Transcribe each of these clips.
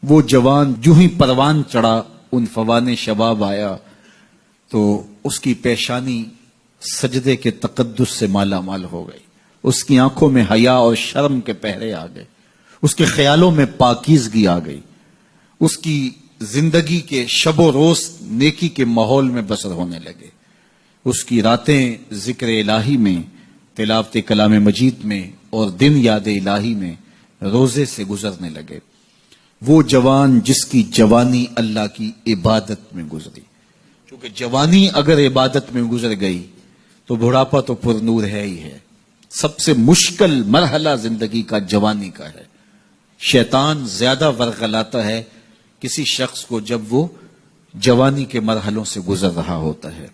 وہ جوان جو ہی پروان چڑھا ان فوان شباب آیا تو اس کی پیشانی سجدے کے تقدس سے مالا مال ہو گئی. اس کی آنکھوں میں حیا اور شرم کے پہرے آ گئے. اس کے خیالوں میں پاکیزگی آ گئی. اس کی زندگی کے شب و روز نیکی کے ماحول میں بسر ہونے لگے. اس کی راتیں ذکر الہی میں، تلاوت کلام مجید میں اور دن یاد الہی میں روزے سے گزرنے لگے. وہ جوان جس کی جوانی اللہ کی عبادت میں گزری. کیونکہ جوانی اگر عبادت میں گزر گئی تو بڑھاپا تو پر نور ہے ہی ہے. سب سے مشکل مرحلہ زندگی کا جوانی کا ہے. شیطان زیادہ ورغلاتا ہے کسی شخص کو جب وہ جوانی کے مرحلوں سے گزر رہا ہوتا ہے.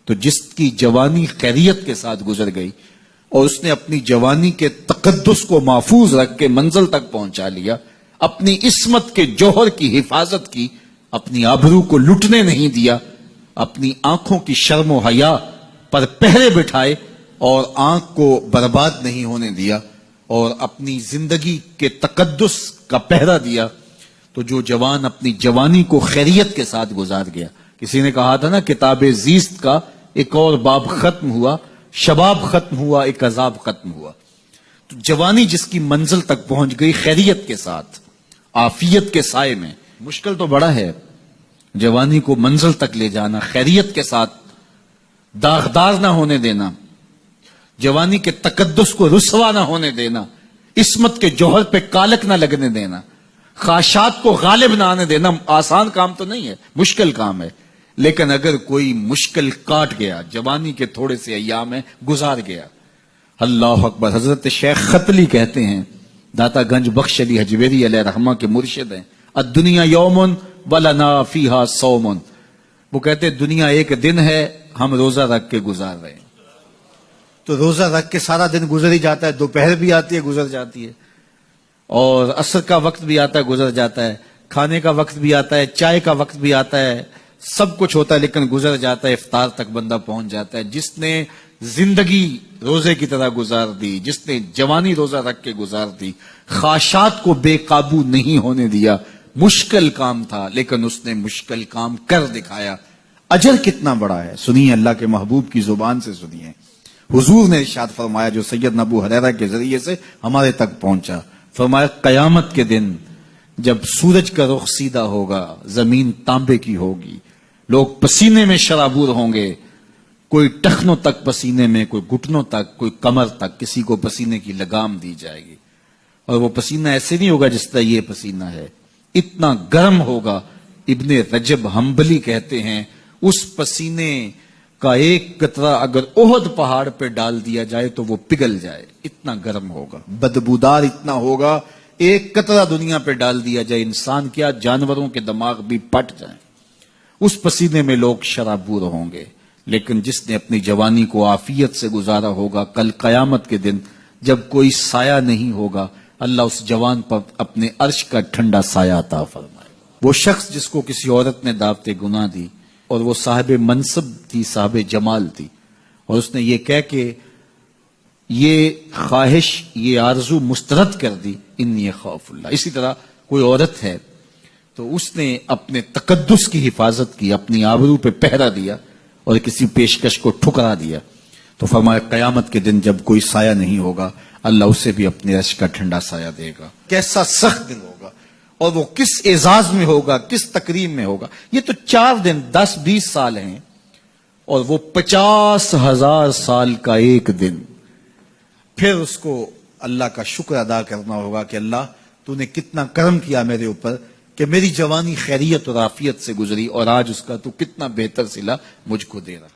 تو جس کی جوانی خیریت کے ساتھ گزر گئی اور اس نے اپنی جوانی کے تقدس کو محفوظ رکھ کے منزل تک پہنچا لیا، اپنی عصمت کے جوہر کی حفاظت کی، اپنی آبرو کو لٹنے نہیں دیا، اپنی آنکھوں کی شرم و حیا پر پہرے بٹھائے اور آنکھ کو برباد نہیں ہونے دیا اور اپنی زندگی کے تقدس کا پہرا دیا، تو جو جوان اپنی جوانی کو خیریت کے ساتھ گزار گیا. کسی نے کہا تھا نا، کتاب زیست کا ایک اور باب ختم ہوا، شباب ختم ہوا، ایک عذاب ختم ہوا. تو جوانی جس کی منزل تک پہنچ گئی خیریت کے ساتھ، عافیت کے سائے میں. مشکل تو بڑا ہے جوانی کو منزل تک لے جانا، خیریت کے ساتھ، داغدار نہ ہونے دینا، جوانی کے تقدس کو رسوا نہ ہونے دینا، عصمت کے جوہر پہ کالک نہ لگنے دینا، خواہشات کو غالب نہ آنے دینا. آسان کام تو نہیں ہے، مشکل کام ہے. لیکن اگر کوئی مشکل کاٹ گیا، جوانی کے تھوڑے سے ایام میں گزار گیا. اللہ اکبر. حضرت شیخ خطلی کہتے ہیں، داتا گنج بخش علی حجویری علیہ رحمہ کے مرشد ہیں، الدنیا یوم ولنا فیہا صوم. وہ کہتے ہیں دنیا ایک دن ہے، ہم روزہ رکھ کے گزار رہے ہیں. تو روزہ رکھ کے سارا دن گزر ہی جاتا ہے. دوپہر بھی آتی ہے، گزر جاتی ہے، اور عصر کا وقت بھی آتا ہے، گزر جاتا ہے، کھانے کا وقت بھی آتا ہے، چائے کا وقت بھی آتا ہے، سب کچھ ہوتا ہے، لیکن گزر جاتا ہے. افطار تک بندہ پہنچ جاتا ہے. جس نے زندگی روزے کی طرح گزار دی، جس نے جوانی روزہ رکھ کے گزار دی، خواہشات کو بے قابو نہیں ہونے دیا. مشکل کام تھا لیکن اس نے مشکل کام کر دکھایا. اجر کتنا بڑا ہے، سنیے اللہ کے محبوب کی زبان سے سنیے. حضور نے ارشاد فرمایا جو سید ابو ہریرہ کے ذریعے سے ہمارے تک پہنچا. فرمایا قیامت کے دن جب سورج کا رخ سیدھا ہوگا، زمین تانبے کی ہوگی، لوگ پسینے میں شرابور ہوں گے، کوئی ٹخنوں تک پسینے میں، کوئی گھٹنوں تک، کوئی کمر تک، کسی کو پسینے کی لگام دی جائے گی. اور وہ پسینہ ایسے نہیں ہوگا جس طرح یہ پسینہ ہے، اتنا گرم ہوگا. ابن رجب حنبلی کہتے ہیں اس پسینے کا ایک قطرہ اگر احد پہاڑ پہ ڈال دیا جائے تو وہ پگھل جائے، اتنا گرم ہوگا، بدبودار اتنا ہوگا. ایک قطرہ دنیا پہ ڈال دیا جائے، انسان کیا جانوروں کے دماغ بھی پھٹ جائیں. اس پسینے میں لوگ شرابور ہوں گے. لیکن جس نے اپنی جوانی کو عافیت سے گزارا ہوگا، کل قیامت کے دن جب کوئی سایہ نہیں ہوگا، اللہ اس جوان پر اپنے عرش کا ٹھنڈا سایہ عطا فرمائے. وہ شخص جس کو کسی عورت نے دعوت گناہ دی اور وہ صاحب منصب تھی، صاحب جمال تھی، اور اس نے یہ کہہ کہ یہ خواہش، یہ آرزو مسترد کر دی، انی خوف اللہ. اسی طرح کوئی عورت ہے تو اس نے اپنے تقدس کی حفاظت کی، اپنی آبرو پہ پہرا دیا اور کسی پیشکش کو ٹھکرا دیا، تو فرمایا قیامت کے دن جب کوئی سایہ نہیں ہوگا، اللہ اسے بھی اپنے عرش کا ٹھنڈا سایہ دے گا. کیسا سخت دن ہوگا، اور وہ کس اعزاز میں ہوگا، کس تکریم میں ہوگا. یہ تو 4 دن 10-20 سال ہیں، اور وہ 50,000 سال کا ایک دن. پھر اس کو اللہ کا شکر ادا کرنا ہوگا کہ اللہ تو نے کتنا کرم کیا میرے اوپر کہ میری جوانی خیریت اور عافیت سے گزری، اور آج اس کا تو کتنا بہتر صلہ مجھ کو دے رہا.